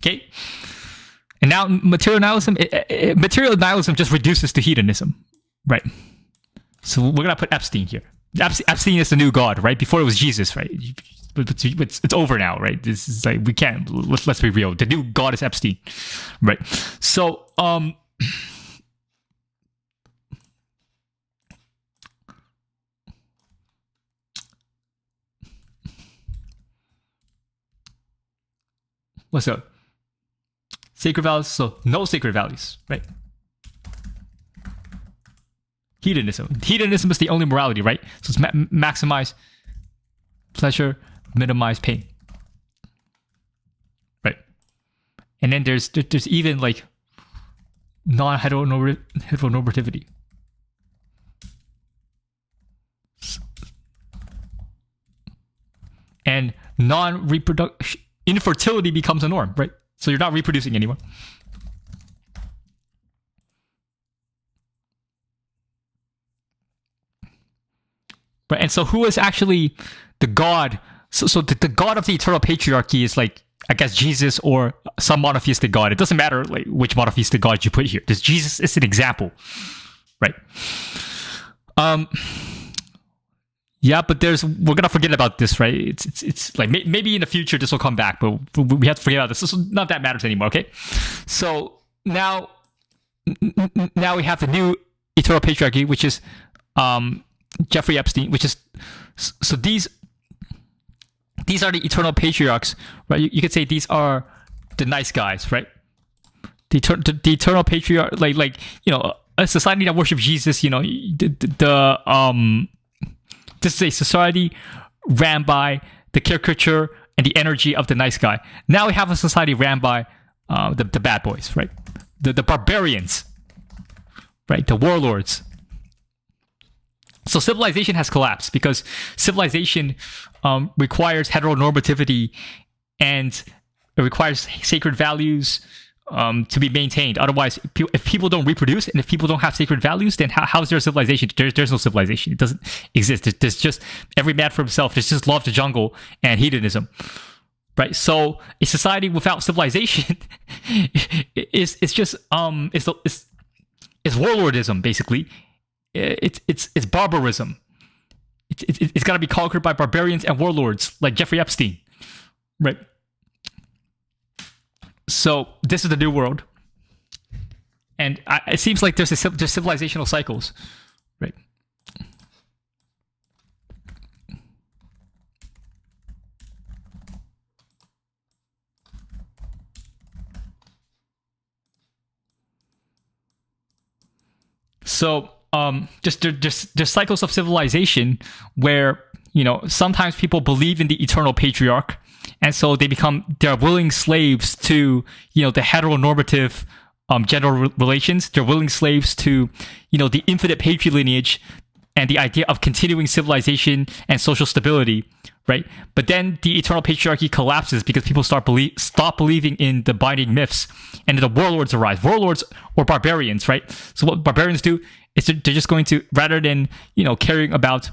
Okay, and now material nihilism just reduces to hedonism, right? So we're gonna put Epstein here. Epstein is the new god, right? Before it was Jesus, right? It's over now, right? This is like, we can't. Let's be real. The new god is Epstein, right? So what's up? Sacred values. So no sacred values, right? Hedonism. Hedonism is the only morality, right? So it's maximize pleasure, minimize pain, right? And then there's even like non-heteronormativity. And non-reproduction, infertility becomes a norm, right? So you're not reproducing anymore. Right, and so who is actually the god? So the god of the eternal patriarchy is like, I guess, Jesus or some monotheistic god. It doesn't matter like which monotheistic god you put here. This Jesus is an example, right? Yeah, but we're gonna forget about this, right? It's like maybe in the future this will come back, but we have to forget about this. So none of that matters anymore. Okay, so now we have the new eternal patriarchy, which is Jeffrey Epstein, which is so these are the eternal patriarchs, right? You could say these are the nice guys, right? The eternal patriarch, like a society that worships Jesus. This is a society ran by the caricature and the energy of the nice guy. Now we have a society ran by the bad boys, right? The barbarians, right? The warlords. So civilization has collapsed because civilization requires heteronormativity and it requires sacred values to be maintained. Otherwise, if people don't reproduce and if people don't have sacred values, then how is there a civilization? There's no civilization. It doesn't exist. There's just every man for himself. There's just love of the jungle and hedonism, right? So a society without civilization is just it's warlordism basically. It's barbarism. It's got to be conquered by barbarians and warlords like Jeffrey Epstein, right? So this is the new world, and it seems like there's civilizational cycles, right? So there's cycles of civilization where sometimes people believe in the eternal patriarch, and so they're willing slaves to the heteronormative gender relations. They're willing slaves to, the infinite patrilineage and the idea of continuing civilization and social stability, right? But then the eternal patriarchy collapses because people stop believing in the binding myths, and then the warlords arise. Warlords or barbarians, right? So what barbarians do is they're just going to, rather than caring about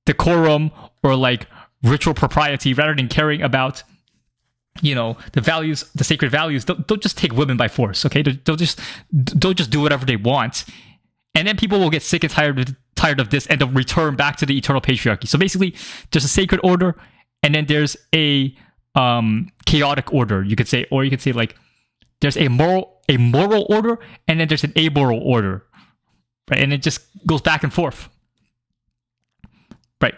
decorum or like ritual propriety, rather than caring about the values, the sacred values, they'll just take women by force. Okay, they'll just do whatever they want. And then people will get sick and tired of this, and they'll return back to the eternal patriarchy. So basically, there's a sacred order, and then there's a chaotic order, you could say, or you could say like there's a moral order, and then there's an amoral order, right? And it just goes back and forth, right?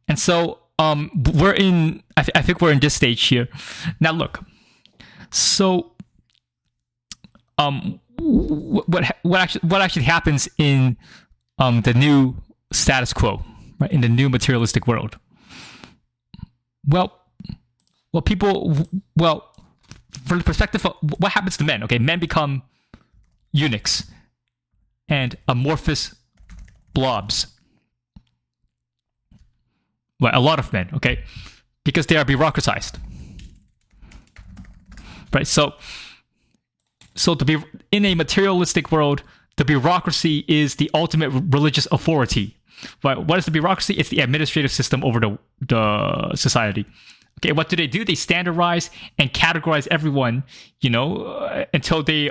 And so we're in. I think we're in this stage here. Now look, so what actually happens in the new status quo, right? In the new materialistic world. Well, from the perspective of what happens to men, okay, men become eunuchs and amorphous blobs. Well, a lot of men, okay, because they are bureaucratized, right? So to be in a materialistic world, the bureaucracy is the ultimate religious authority. But what is the bureaucracy? It's the administrative system over the society. Okay, what do? They standardize and categorize everyone, until they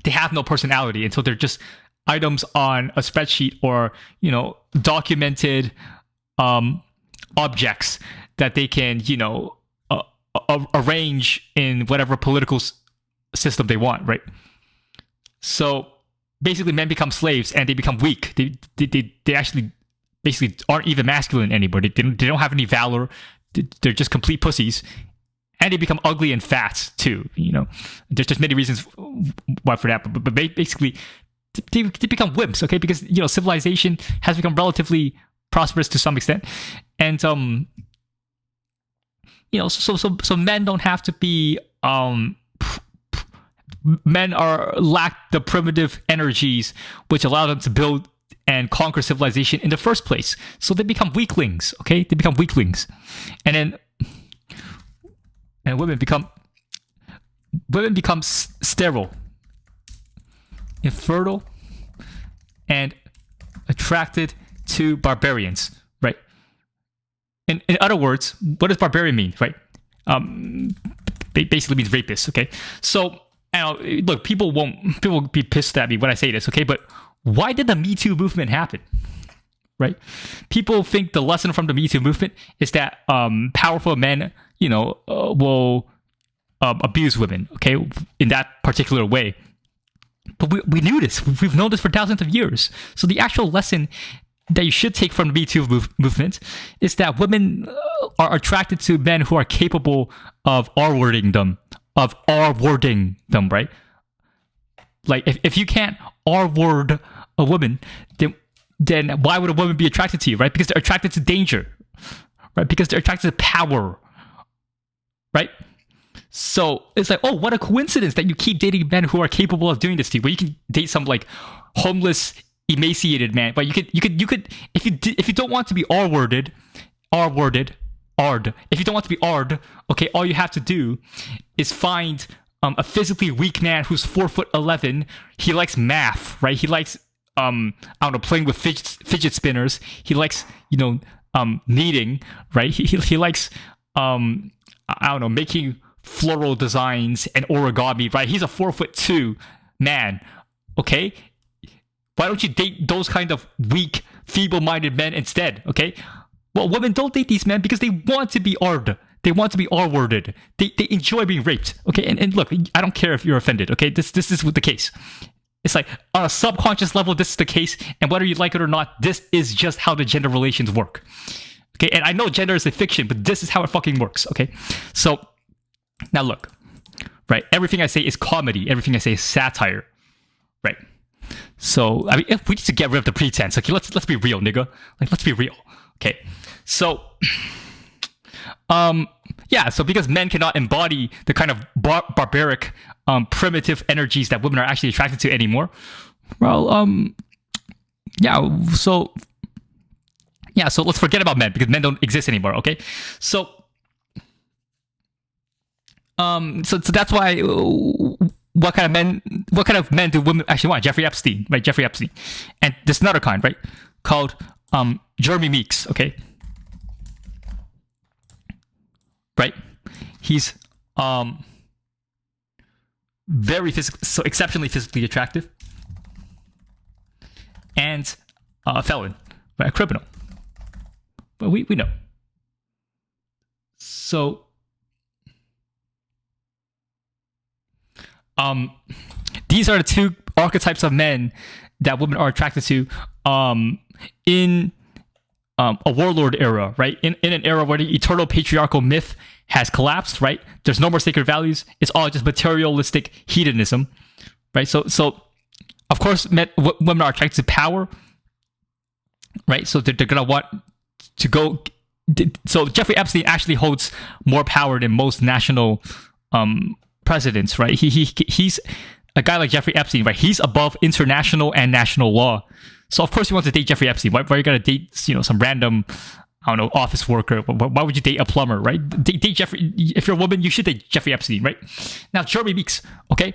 have no personality, until they're just items on a spreadsheet or documented objects that they can arrange in whatever political system they want, right? So basically, men become slaves and they become weak. They actually basically aren't even masculine anymore. They don't have any valor. They're just complete pussies, and they become ugly and fat too. There's just many reasons why for that, but basically, they become wimps. Okay, because civilization has become relatively prosperous to some extent, and so men don't have to be men lack the primitive energies which allow them to build and conquer civilization in the first place. So they become weaklings, okay? They become weaklings. And women become sterile, infertile, and attracted to barbarians, right? In other words, what does barbarian mean, right? Basically means rapist, okay? So look, people will be pissed at me when I say this, okay? But why did the Me Too movement happen? Right? People think the lesson from the Me Too movement is that powerful men, will abuse women, okay, in that particular way. But we knew this. We've known this for thousands of years. So the actual lesson that you should take from the Me Too movement is that women are attracted to men who are capable of R-wording them, right? Like, if you can't R-word a woman, then why would a woman be attracted to you, right? Because they're attracted to danger, right? Because they're attracted to power, right? So it's like, oh, what a coincidence that you keep dating men who are capable of doing this to you. Well, you can date some like homeless, emaciated man, but you could if you don't want to be R-worded, if you don't want to be R'd, okay, all you have to do is find a physically weak man who's 4'11". He likes math, right? He likes playing with fidget spinners. He likes kneading, right? He likes making floral designs and origami, right? He's a 4'2" man, okay? Why don't you date those kind of weak, feeble-minded men instead, okay? Well, women don't date these men because they want to be R'd. They want to be R-worded. They enjoy being raped, okay? And look, I don't care if you're offended, okay? This is the case. It's like, on a subconscious level, this is the case, and whether you like it or not, this is just how the gender relations work. Okay, and I know gender is a fiction, but this is how it fucking works, okay? So, now look, right? Everything I say is comedy. Everything I say is satire, right? So, I mean, if we need to get rid of the pretense, okay? Let's be real, nigga. Like, let's be real, okay? So, Yeah, so because men cannot embody the kind of barbaric, primitive energies that women are actually attracted to anymore. Well, so let's forget about men because men don't exist anymore. Okay, so that's why. What kind of men do women actually want? Jeffrey Epstein, right? Jeffrey Epstein, and there's another kind, right, called Jeremy Meeks. Okay, right? He's exceptionally physically attractive, and a felon, right? A criminal. But we know. So these are the two archetypes of men that women are attracted to in a warlord era, right? In an era where the eternal patriarchal myth has collapsed, right? There's no more sacred values. It's all just materialistic hedonism, right? So of course, women are attracted to power, right? So they're gonna want to go. So Jeffrey Epstein actually holds more power than most national presidents, right? He's a guy like Jeffrey Epstein, right? He's above international and national law. So of course you want to date Jeffrey Epstein. Why are you gonna date some random, I don't know, office worker? Why would you date a plumber, right? Date Jeffrey. If you're a woman, you should date Jeffrey Epstein, right? Now Jeremy Meeks, okay?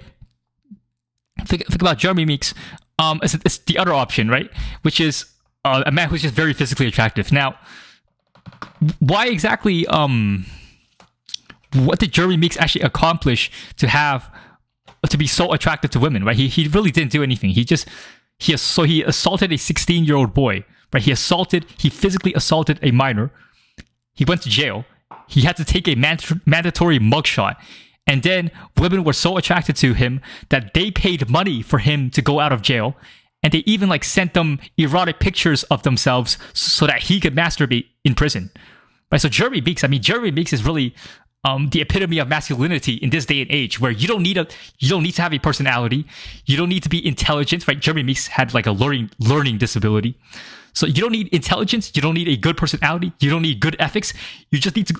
Think about Jeremy Meeks. It's the other option, right? Which is a man who's just very physically attractive. Now, why exactly? What did Jeremy Meeks actually accomplish to be so attractive to women, right? He really didn't do anything. He assaulted a 16-year-old boy, right? He physically assaulted a minor. He went to jail. He had to take a mandatory mugshot. And then women were so attracted to him that they paid money for him to go out of jail. And they even sent them erotic pictures of themselves so that he could masturbate in prison. Right? So Jeremy Meeks is really the epitome of masculinity in this day and age, where you don't need to have a personality, you don't need to be intelligent, right? Jeremy Meeks had a learning disability, so you don't need intelligence, you don't need a good personality, you don't need good ethics, you just need to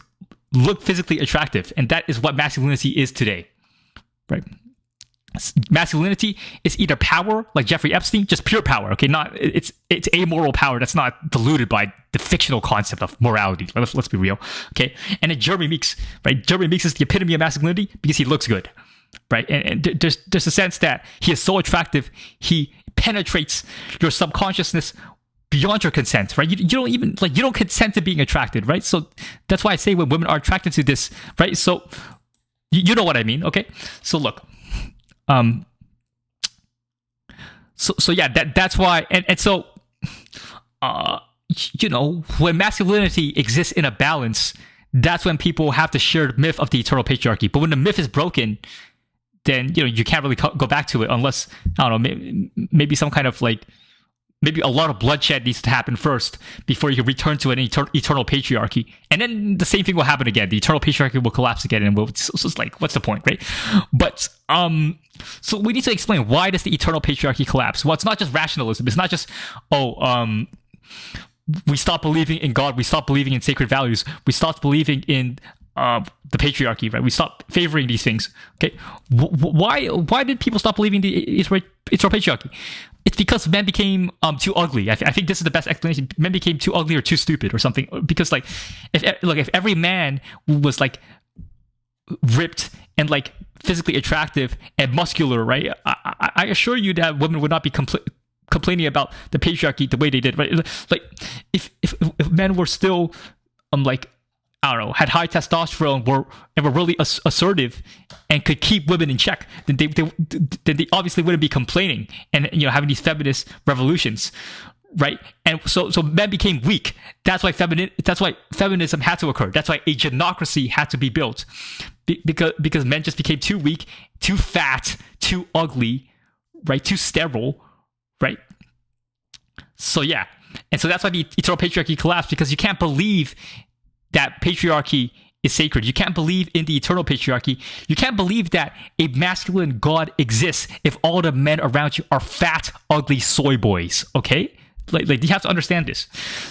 look physically attractive, and that is what masculinity is today, right? Masculinity is either power, like Jeffrey Epstein, just pure power, okay? It's amoral power that's not diluted by the fictional concept of morality. Let's be real, okay? And then Jeremy Meeks, right? Jeremy Meeks is the epitome of masculinity because he looks good, right? And there's a sense that he is so attractive, he penetrates your subconsciousness beyond your consent, right? You don't even you don't consent to being attracted, right? So that's why I say when women are attracted to this, right? So you know what I mean, okay? So look. So yeah, that's why, and so, when masculinity exists in a balance, that's when people have to share the myth of the eternal patriarchy. But when the myth is broken, then you can't really go back to it unless, I don't know, maybe some kind of maybe a lot of bloodshed needs to happen first before you can return to an eternal patriarchy. And then the same thing will happen again. The eternal patriarchy will collapse again, and it's what's the point, right? But so we need to explain, why does the eternal patriarchy collapse? Well, it's not just rationalism. It's not just, we stopped believing in God, we stopped believing in sacred values, we stopped believing in the patriarchy, right? We stopped favoring these things. Okay, why did people stop believing the eternal patriarchy? It's because men became too ugly. I think this is the best explanation. Men became too ugly or too stupid or something. Because if every man was ripped and physically attractive and muscular, right? I assure you that women would not be complaining about the patriarchy the way they did, right? If men were still I don't know, had high testosterone, were really assertive and could keep women in check, then they obviously wouldn't be complaining and having these feminist revolutions, right? And so men became weak. That's why feminism had to occur. That's why a genocracy had to be built, because men just became too weak, too fat, too ugly, right? Too sterile, right? So yeah, and so that's why the eternal patriarchy collapsed, because you can't believe that patriarchy is sacred. You can't believe in the eternal patriarchy. You can't believe that a masculine God exists if all the men around you are fat, ugly soy boys, okay? You have to understand this.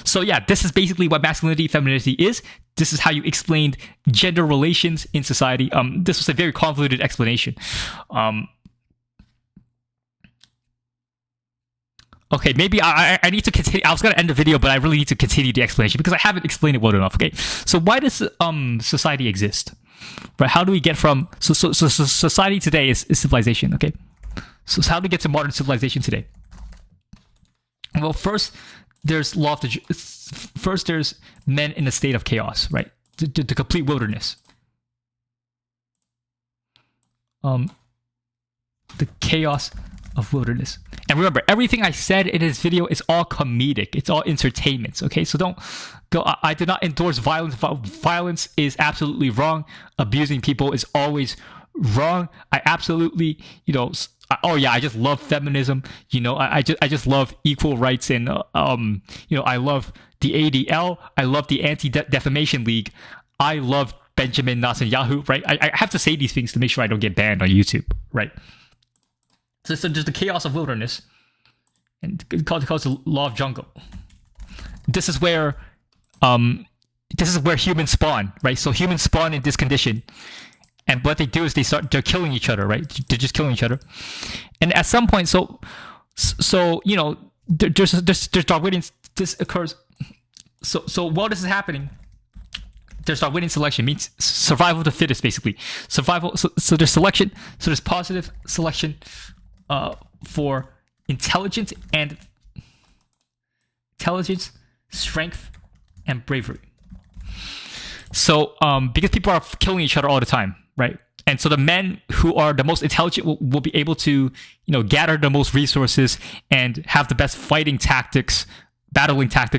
So yeah, this is basically what masculinity, femininity is. this is how you explained gender relations in society. This was a very convoluted explanation. Okay, maybe I need to continue. I was going to end the video, but I really need to continue the explanation because I haven't explained it well enough. Okay, so why does society exist? Right? How do we get from so society today is civilization? Okay, so how do we get to modern civilization today? Well, first there's there's men in a state of chaos, right? The complete wilderness. The chaos of wilderness. And remember, everything I said in this video is all comedic. It's all entertainment. Okay, so don't go. I do not endorse violence. Violence is absolutely wrong. Abusing people is always wrong. I absolutely, oh yeah, I just love feminism. I just love equal rights, and I love the ADL. I love the Anti-Defamation League. I love Benjamin Netanyahu. Right? I have to say these things to make sure I don't get banned on YouTube. Right? So there's the chaos of wilderness, and it's called the law of jungle. This is where humans spawn, right? So humans spawn in this condition, and what they do is they're killing each other, right? They're just killing each other, and at some point, there's Darwinian. This occurs. So while this is happening, there's Darwinian selection, means survival of the fittest, basically. Survival. So there's selection. So there's positive selection. For intelligence, strength, and bravery. So, because people are killing each other all the time, right? And so the men who are the most intelligent will be able to, gather the most resources and have the best battling tactics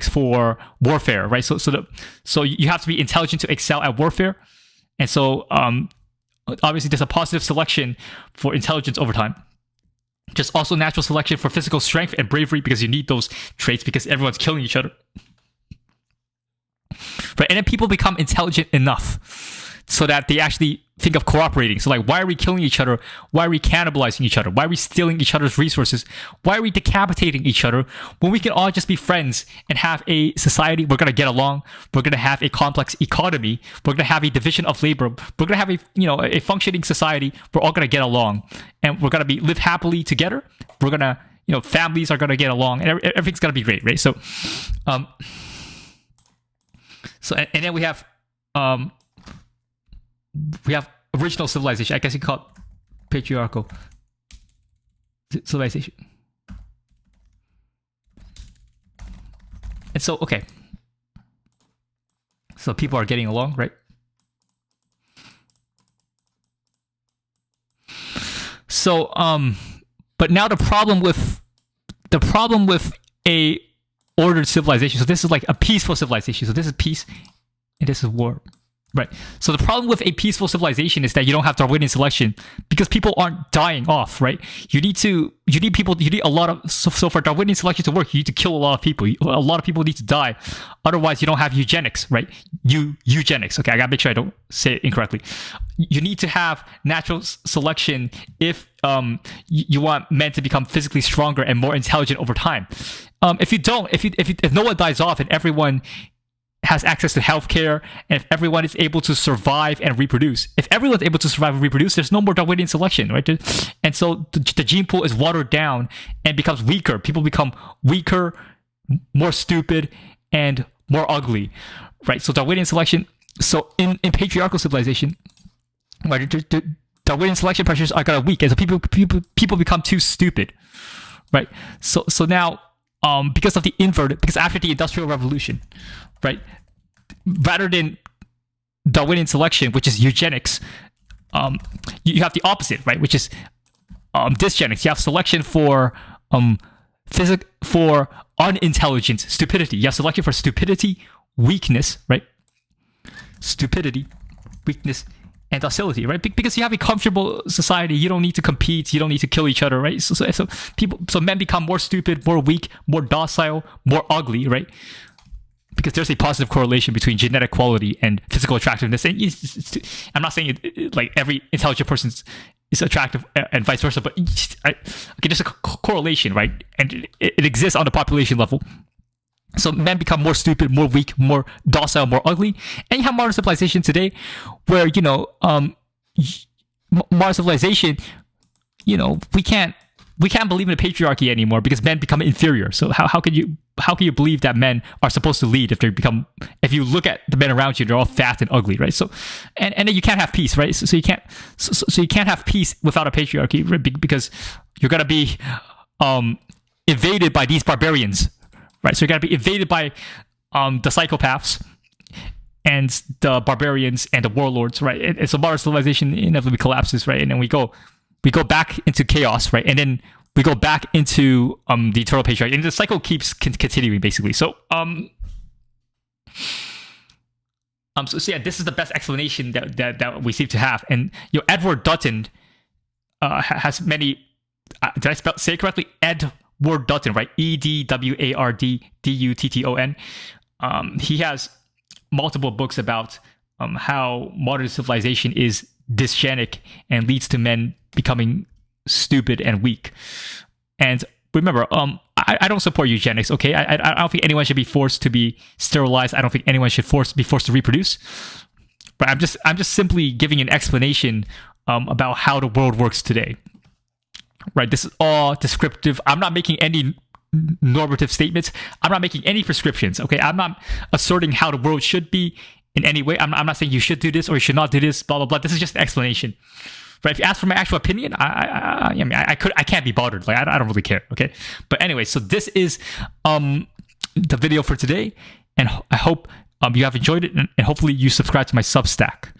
for warfare, right? So you have to be intelligent to excel at warfare, and so obviously there's a positive selection for intelligence over time. Just also natural selection for physical strength and bravery, because you need those traits because everyone's killing each other. Right? And then people become intelligent enough so that they actually think of cooperating. So like, why are we killing each other? Why are we cannibalizing each other? Why are we stealing each other's resources? Why are we decapitating each other when we can all just be friends and have a society? We're going to get along. We're going to have a complex economy. We're going to have a division of labor. We're going to have a functioning society. We're all going to get along, and we're going to live happily together. We're going to, families are going to get along, and everything's going to be great, right? So, and then we have original civilization. I guess you call it patriarchal civilization. And so, okay. So people are getting along, right? So, but now the problem with a ordered civilization. So this is like a peaceful civilization. So this is peace, and this is war. Right. So the problem with a peaceful civilization is that you don't have Darwinian selection because people aren't dying off, right? You need a lot of, so for Darwinian selection to work, you need to kill a lot of people. A lot of people need to die. Otherwise, you don't have eugenics, right? Eugenics. Okay, I gotta make sure I don't say it incorrectly. You need to have natural selection if you want men to become physically stronger and more intelligent over time. If no one dies off and everyone has access to healthcare, and if everyone is able to survive and reproduce. If everyone's able to survive and reproduce, there's no more Darwinian selection, right? And so the gene pool is watered down and becomes weaker. People become weaker, more stupid, and more ugly, right? So Darwinian selection. So in patriarchal civilization, right, the Darwinian selection pressures are kind of weak, and so people become too stupid, right? So now, because after the Industrial Revolution, right, rather than Darwinian selection, which is eugenics, you have the opposite, right, which is dysgenics. You have selection for unintelligent stupidity. You have selection for stupidity, weakness, right? Stupidity, weakness, and docility, right? Because you have a comfortable society, you don't need to compete, you don't need to kill each other, right? So men become more stupid, more weak, more docile, more ugly, right? Because there's a positive correlation between genetic quality and physical attractiveness. And I'm not saying like every intelligent person is attractive and vice versa, but there's a correlation, right? And it exists on the population level. So men become more stupid, more weak, more docile, more ugly. And you have modern civilization today where, modern civilization, we can't believe in a patriarchy anymore because men become inferior. So how can you believe that men are supposed to lead if you look at the men around you, they're all fat and ugly, right? So and then you can't have peace, right? So you can't have peace without a patriarchy, right? Because you're gonna be invaded by these barbarians, right? So you're gonna be invaded by the psychopaths and the barbarians and the warlords, right? And so modern civilization inevitably collapses, right? And then we go back into chaos, right? And then we go back into the Eternal Patriarch, and the cycle keeps continuing, basically. So, so yeah, this is the best explanation that we seem to have. And Edward Dutton has many. Did I say it correctly? Edward Dutton, right? EDWARD DUTTON. He has multiple books about how modern civilization is dysgenic and leads to men becoming stupid and weak. And remember, I don't support eugenics. Okay, I don't think anyone should be forced to be sterilized. I don't think anyone should be forced to reproduce. But I'm just simply giving an explanation about how the world works today. Right? This is all descriptive. I'm not making any normative statements. I'm not making any prescriptions. Okay, I'm not asserting how the world should be in any way. I'm not saying you should do this or you should not do this. Blah blah blah. This is just an explanation. Right? If you ask for my actual opinion, I can't be bothered. Like I don't really care. Okay. But anyway, so this is the video for today, and I hope you have enjoyed it, and hopefully you subscribe to my Substack.